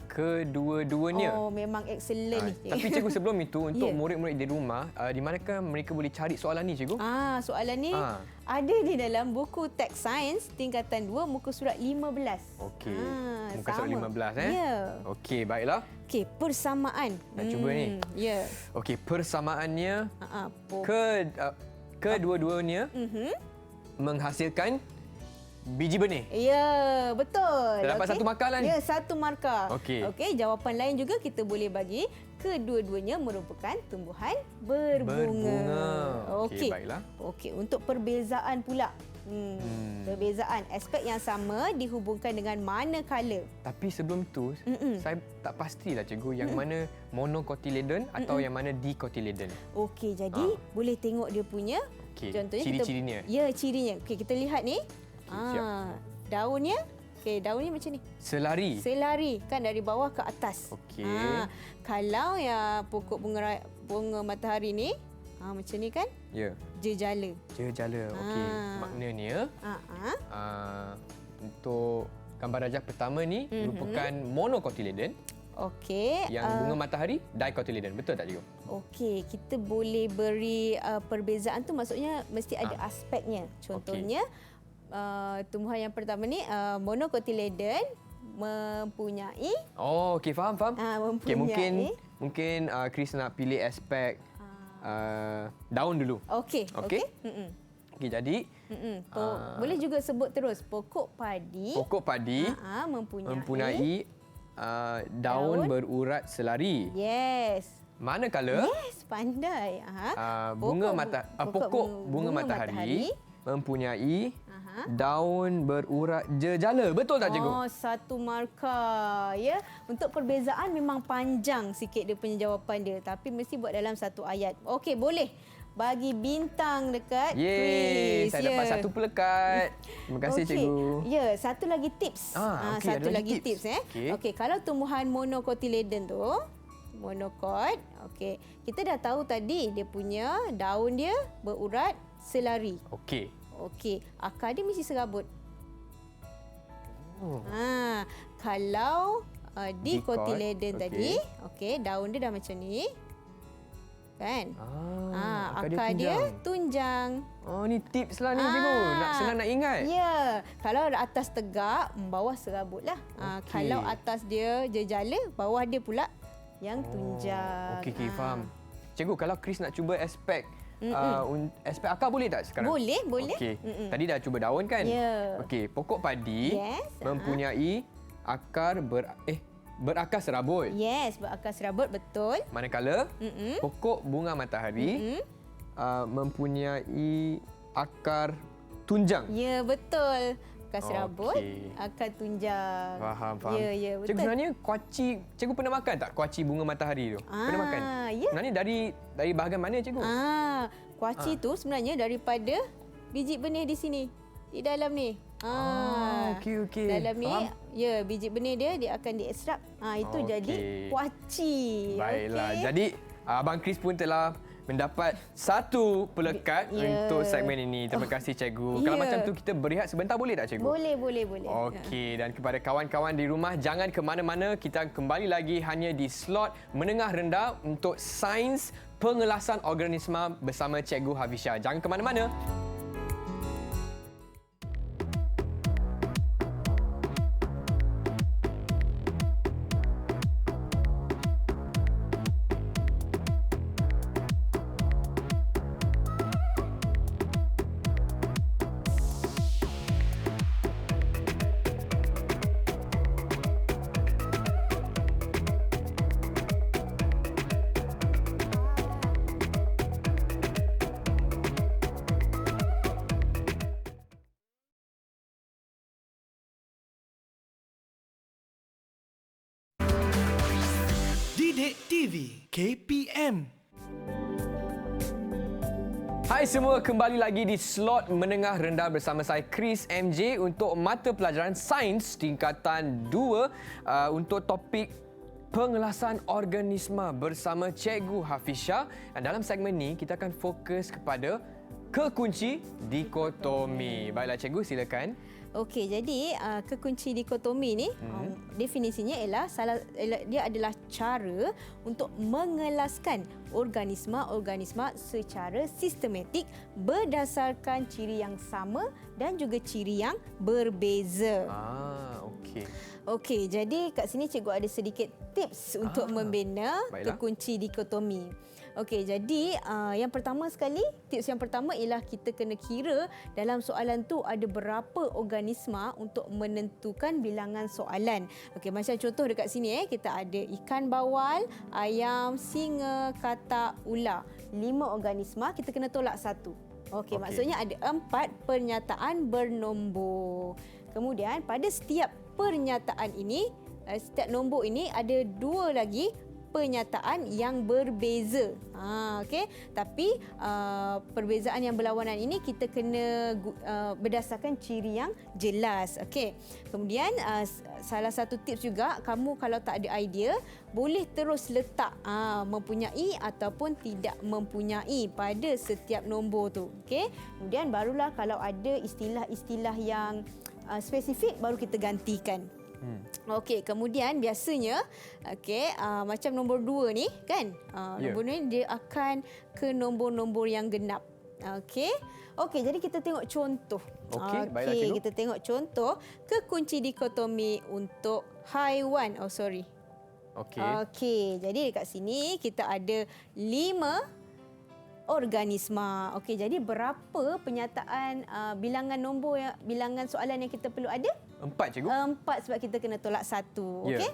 Kedua-duanya. Oh, memang excellent ni. Tapi cikgu sebelum itu untuk Ya. murid-murid di rumah, di manakah mereka boleh cari soalan ni cikgu? Soalan ni ada di dalam buku teks sains tingkatan 2 muka surat 15. Okey. Muka sama. surat 15 Ya. Okey, baiklah. Okey, persamaan. Nak cuba ni? Ya. Okey, persamaannya Po- kedua-duanya menghasilkan biji benih. Ya, betul. Dah dapat 1 markah lah ni. Ya, 1 markah. Okey. Okey, jawapan lain juga kita boleh bagi kedua-duanya merupakan tumbuhan berbunga. Okey, baiklah. Okey, untuk perbezaan pula. Perbezaan aspek yang sama dihubungkan dengan manakala. Tapi sebelum tu, saya tak pastilah cikgu yang mana monokotiledon atau yang mana dikotiledon. Okey, jadi boleh tengok dia punya. Okey, Contohnya ciri-cirinya. Ya, cirinya. Okey, kita lihat ni. siap. Daunnya. Okey, daunnya macam ni. Selari. Selari kan dari bawah ke atas. Okey. Kalau yang pokok bunga matahari ni, macam ni kan? Ya. Jejala. Jejala. Okey. Maknanya untuk gambar rajah pertama ni merupakan monokotiledon. Okey. Yang bunga matahari dikotiledon. Betul tak cikgu? Okey, kita boleh beri perbezaan tu maksudnya mesti ada aspeknya. Contohnya tumbuhan yang pertama ni monokotiledon mempunyai Okey, faham. Okey, mempunyai mungkin Chris nak pilih aspek daun dulu. Okey. Okey. Okey, jadi boleh juga sebut terus pokok padi. pokok padi mempunyai daun berurat selari. Yes. Manakala Yes, pandai. pokok bunga matahari mempunyai daun berurat jejala. Betul tak cikgu? Oh, 1 markah. Ya. Untuk perbezaan memang panjang sikit dia punya jawapan dia. Tapi mesti buat dalam 1 ayat. Okey, boleh. Bagi bintang dekat Yeay, Chris. saya dapat 1 pelekat. Terima kasih cikgu. Ya, satu lagi tips. Okey, ada Satu lagi lagi tips. Okey. Kalau tumbuhan monokotiledon tu, monokot, kita dah tahu tadi dia punya daun dia berurat selari. Okey. Akar dia mesti serabut. Oh. Kalau dikotiledon Dikot, tadi, daun dia dah macam ni. Kan? akar Akar dia tunjang. Oh, ni tips lah ni cikgu. Senang nak ingat. Ya. Kalau atas tegak, bawah serabutlah. Okey. Kalau atas dia jejala, bawah dia pula yang tunjang. Okey, faham. Cikgu, kalau Chris nak cuba aspek aspek akar boleh tak sekarang? Boleh. Okey. Tadi dah cuba daun kan? Ya. Okey, pokok padi Yes, mempunyai akar berakar serabut. Yes, berakar serabut, betul. Manakala pokok bunga matahari mempunyai akar tunjang. Ya, betul. Akar serabut, Okey. akar tunjang. Faham. Ya, betul. Cikgu, sebenarnya kuaci, cikgu pernah makan tak kuaci bunga matahari tu? Pernah makan? Ya. Sebenarnya dari bahagian mana, cikgu? Kuaci tu sebenarnya daripada biji benih di sini. Di dalam ni. Okey. Dalam ni, Faham? ya, biji benih dia akan diekstrak. Itu Okey. jadi kuaci. Baiklah. Okey. Jadi Abang Chris pun telah mendapat satu pelekat untuk segmen ini. Terima kasih, cikgu. Kalau macam tu kita berehat sebentar boleh tak, cikgu? Boleh. Okey, dan kepada kawan-kawan di rumah, jangan ke mana-mana. Kita kembali lagi hanya di slot menengah rendah untuk sains pengelasan organisma bersama Cikgu Hafisha. Jangan ke mana-mana. Didik TV KPM. Hai semua, kembali lagi di slot menengah rendah bersama saya Chris MJ untuk mata pelajaran sains tingkatan 2 untuk topik pengelasan organisma bersama Cikgu Hafisha. Dan dalam segmen ni kita akan fokus kepada kekunci dikotomi. Baiklah cikgu, silakan. Okey, jadi kekunci dikotomi ni definisinya ialah dia adalah cara untuk mengelaskan organisma-organisma secara sistematik berdasarkan ciri yang sama dan juga ciri yang berbeza. Okey. Okey, jadi kat sini cikgu ada sedikit tips untuk membina kekunci dikotomi. Okey, jadi yang pertama sekali, tips yang pertama ialah kita kena kira dalam soalan tu ada berapa organisma untuk menentukan bilangan soalan. Okey, macam contoh dekat sini kita ada ikan bawal, ayam, singa, katak, ular. 5 organisma, kita kena tolak 1. Okey, maksudnya ada 4 pernyataan bernombor. Kemudian pada setiap pernyataan ini, setiap nombor ini ada 2 lagi pernyataan yang berbeza. Okey, tapi perbezaan yang berlawanan ini kita kena berdasarkan ciri yang jelas. Okey. Kemudian salah satu tips juga, kamu kalau tak ada idea boleh terus letak mempunyai ataupun tidak mempunyai pada setiap nombor tu. Okey. Kemudian barulah kalau ada istilah-istilah yang spesifik baru kita gantikan. Okey, kemudian biasanya macam nombor 2 ni kan, nombor 2 ni dia akan ke nombor-nombor yang genap. Okey, jadi kita tengok contoh. Okey, baiklah cikgu. Kita tengok contoh kekunci dikotomi untuk haiwan. Okey, jadi dekat sini kita ada 5 organisma. Okey, jadi berapa penyataan bilangan nombor bilangan soalan yang kita perlu ada? 4 cikgu. 4 sebab kita kena tolak 1. Okey.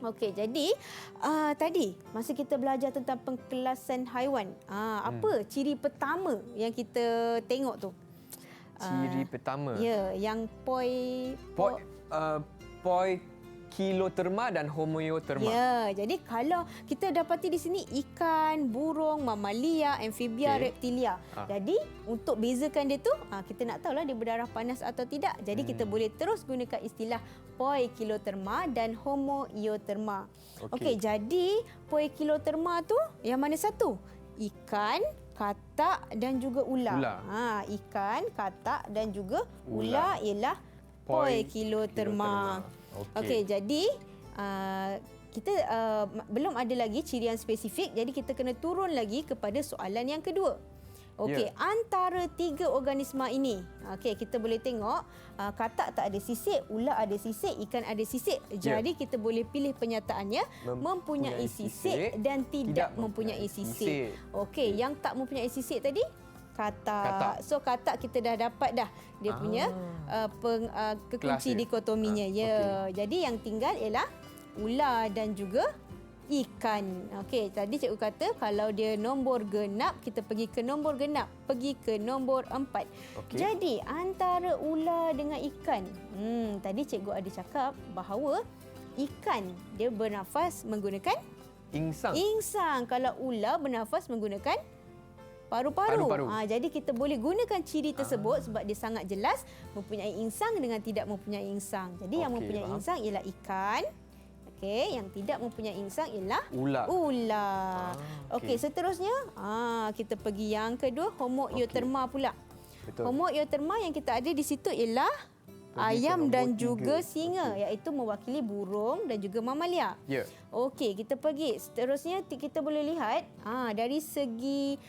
Okey, jadi tadi masa kita belajar tentang pengkelasan haiwan, apa ciri pertama yang kita tengok tu? Ciri pertama. Ya, yang Poikiloterma dan homoioterma. Ya, jadi kalau kita dapati di sini ikan, burung, mamalia, amfibia, reptilia. Jadi untuk bezakan dia tu, kita nak tahulah dia berdarah panas atau tidak. Jadi kita boleh terus gunakan istilah poikiloterma dan homoioterma. Okey, jadi poikiloterma tu yang mana satu? Ikan, katak dan juga ular. Ikan, katak dan juga ular ialah poikiloterma. Okey, jadi kita belum ada lagi ciri yang spesifik, jadi kita kena turun lagi kepada soalan yang kedua. Okey, antara 3 organisma ini, kita boleh tengok katak tak ada sisik, ular ada sisik, ikan ada sisik. Jadi kita boleh pilih penyataannya mempunyai sisik dan tidak mempunyai sisik. Okey, yang tak mempunyai sisik tadi katak. So katak kita dah dapat dah dia punya kekunci dikotominya. Jadi yang tinggal ialah ular dan juga ikan. Okey, tadi cikgu kata kalau dia nombor genap, kita pergi ke nombor genap, pergi ke nombor 4. Okey. Jadi, antara ular dengan ikan. Tadi cikgu ada cakap bahawa ikan dia bernafas menggunakan insang. Kalau ular bernafas menggunakan paru-paru. Jadi kita boleh gunakan ciri tersebut sebab dia sangat jelas mempunyai insang dengan tidak mempunyai insang. Jadi yang mempunyai insang ialah ikan. Okey, yang tidak mempunyai insang ialah ular. Okey, seterusnya kita pergi yang kedua, Homo eutherma pula. Betul. Homo eutherma yang kita ada di situ ialah ayam dan juga singa, iaitu mewakili burung dan juga mamalia. Ya. Okey, kita pergi. Seterusnya kita boleh lihat dari segi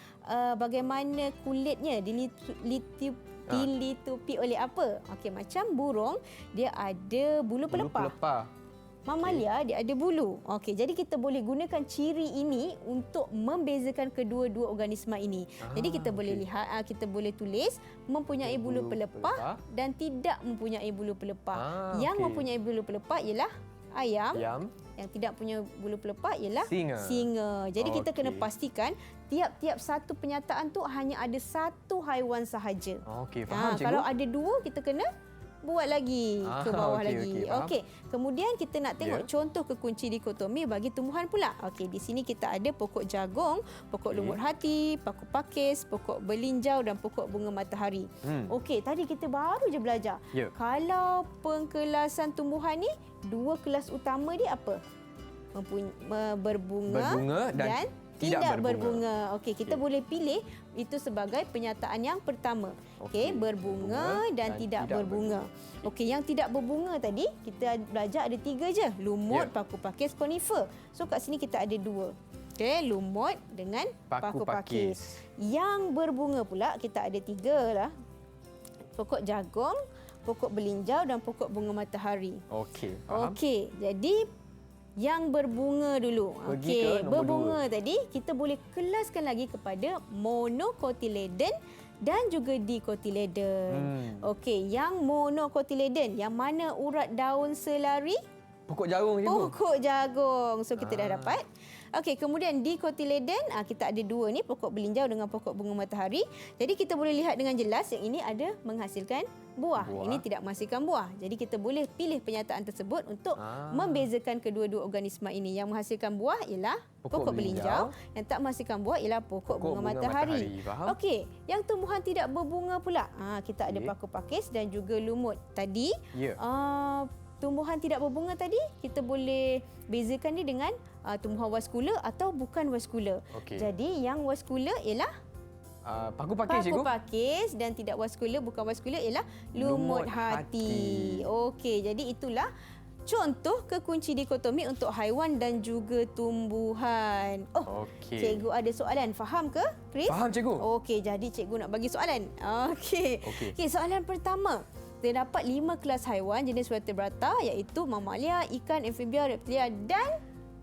bagaimana kulitnya dilitupi oleh apa. Okey, macam burung dia ada bulu pelepah. Mamalia dia ada bulu. Okey, jadi kita boleh gunakan ciri ini untuk membezakan kedua-dua organisma ini. Jadi kita boleh lihat, kita boleh tulis mempunyai bulu pelepah dan tidak mempunyai bulu pelepah. Yang mempunyai bulu pelepah ialah ayam. Yang tidak punya bulu pelepah ialah singa. Jadi kita kena pastikan tiap-tiap satu penyataan tu hanya ada satu haiwan sahaja. Okey, faham cikgu. Kalau ada dua, kita kena buat lagi ke bawah lagi. Okey. Kemudian kita nak tengok contoh kekunci dikotomi bagi tumbuhan pula. Okey, di sini kita ada pokok jagung, pokok lumut hati, pokok pakis, pokok belinjau dan pokok bunga matahari. Okey, tadi kita baru je belajar. Kalau pengkelasan tumbuhan ni, dua kelas utama dia apa? Berbunga dan tidak berbunga. Okey, kita boleh pilih itu sebagai penyataan yang pertama. Okey, berbunga dan tidak berbunga. Okey, yang tidak berbunga tadi kita belajar ada 3 je. Lumut, paku pakis, konifer. So kat sini kita ada 2. Okey, lumut dengan paku pakis. Yang berbunga pula kita ada 3 lah. Pokok jagung, pokok belinjau dan pokok bunga matahari. Okey, faham. Okey, jadi yang berbunga dulu. Okey, berbunga tadi kita boleh kelaskan lagi kepada monocotyledon dan juga dicotyledon. Okey, yang monocotyledon, yang mana urat daun selari? Pokok jagung cikgu. Pokok jagung. So kita dah dapat. Okey, kemudian dicotyledon, kita ada 2 ni, pokok belinjau dengan pokok bunga matahari. Jadi kita boleh lihat dengan jelas yang ini ada menghasilkan buah. Ini tidak menghasilkan buah. Jadi kita boleh pilih penyataan tersebut untuk membezakan kedua-dua organisma ini. Yang menghasilkan buah ialah pokok belinjau, yang tak menghasilkan buah ialah pokok bunga matahari. Okey, yang tumbuhan tidak berbunga pula. Kita ada paku pakis dan juga lumut. Tadi tumbuhan tidak berbunga tadi kita boleh bezakan dia dengan tumbuhan vaskula atau bukan vaskula. Jadi yang vaskula ialah paku pakis cikgu. Paku pakis dan tidak vaskula, bukan vaskula ialah lumut hati. Okey, jadi itulah contoh kekunci dikotomi untuk haiwan dan juga tumbuhan. Cikgu ada soalan. Faham ke, Chris? Faham cikgu. Okey, jadi cikgu nak bagi soalan. Okey, soalan pertama. Terdapat 5 kelas haiwan jenis vertebrata iaitu mamalia, ikan, amfibia, reptilia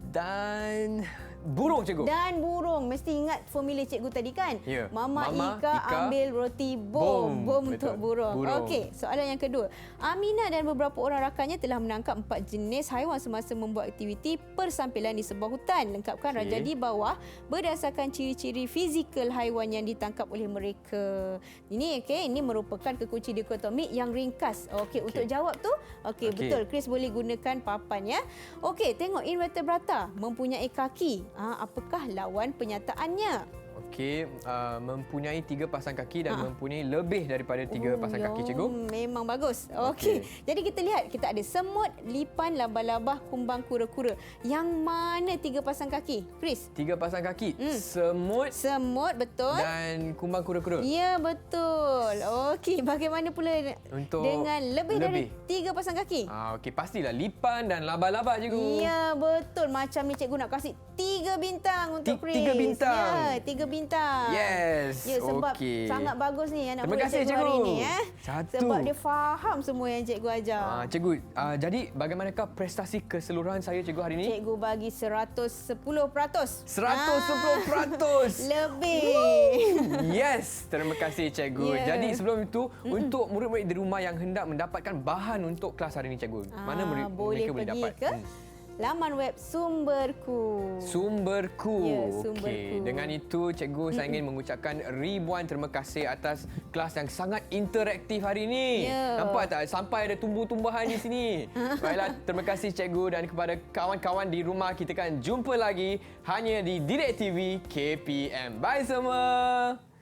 dan burung cikgu. Dan burung. Mesti ingat formula cikgu tadi kan? Mama Ika ambil roti bom. Bom untuk burung. Okey, soalan yang kedua. Aminah dan beberapa orang rakannya telah menangkap 4 jenis haiwan semasa membuat aktiviti persampilan di sebuah hutan. Lengkapkan raja di bawah berdasarkan ciri-ciri fizikal haiwan yang ditangkap oleh mereka. Ini ini merupakan kekunci dikotomi yang ringkas. Untuk jawab tu, betul. Chris boleh gunakan papan ya. Okey, tengok invertebrata mempunyai kaki. Apakah lawan penyataannya? Okey, mempunyai 3 pasang kaki dan mempunyai lebih daripada 3 pasang kaki cikgu. Memang bagus. Okey. Jadi kita lihat, kita ada semut, lipan, labah-labah, kumbang, kura-kura. Yang mana 3 pasang kaki? Chris? 3 pasang kaki. Semut, betul. Dan kumbang kura-kura. Ya, betul. Okey, bagaimana pula untuk dengan lebih dari 3 pasang kaki? Okey, pastilah lipan dan labah-labah cikgu. Ya, betul. Macam ni cikgu nak kasih 3 bintang untuk Chris. 3 bintang. Ya, 3 bintang. Yes. Ya, sebab sangat bagus ni anak murid cikgu hari ni. Sebab dia faham semua yang cikgu ajar. Cikgu, jadi bagaimanakah prestasi keseluruhan saya cikgu hari ni? Cikgu bagi 110%. 110%. Lebih. Yes, terima kasih cikgu. Jadi sebelum itu, untuk murid-murid di rumah yang hendak mendapatkan bahan untuk kelas hari ini cikgu, mana mereka boleh dapat? Ke laman web Sumberku. Sumberku. Ya, Sumberku. Okey, dengan itu cikgu saya ingin mengucapkan ribuan terima kasih atas kelas yang sangat interaktif hari ini. Ya. Nampak tak sampai ada tumbuh-tumbuhan di sini. Baiklah, terima kasih cikgu dan kepada kawan-kawan di rumah, kita akan jumpa lagi hanya di Didik TV KPM. Bye semua.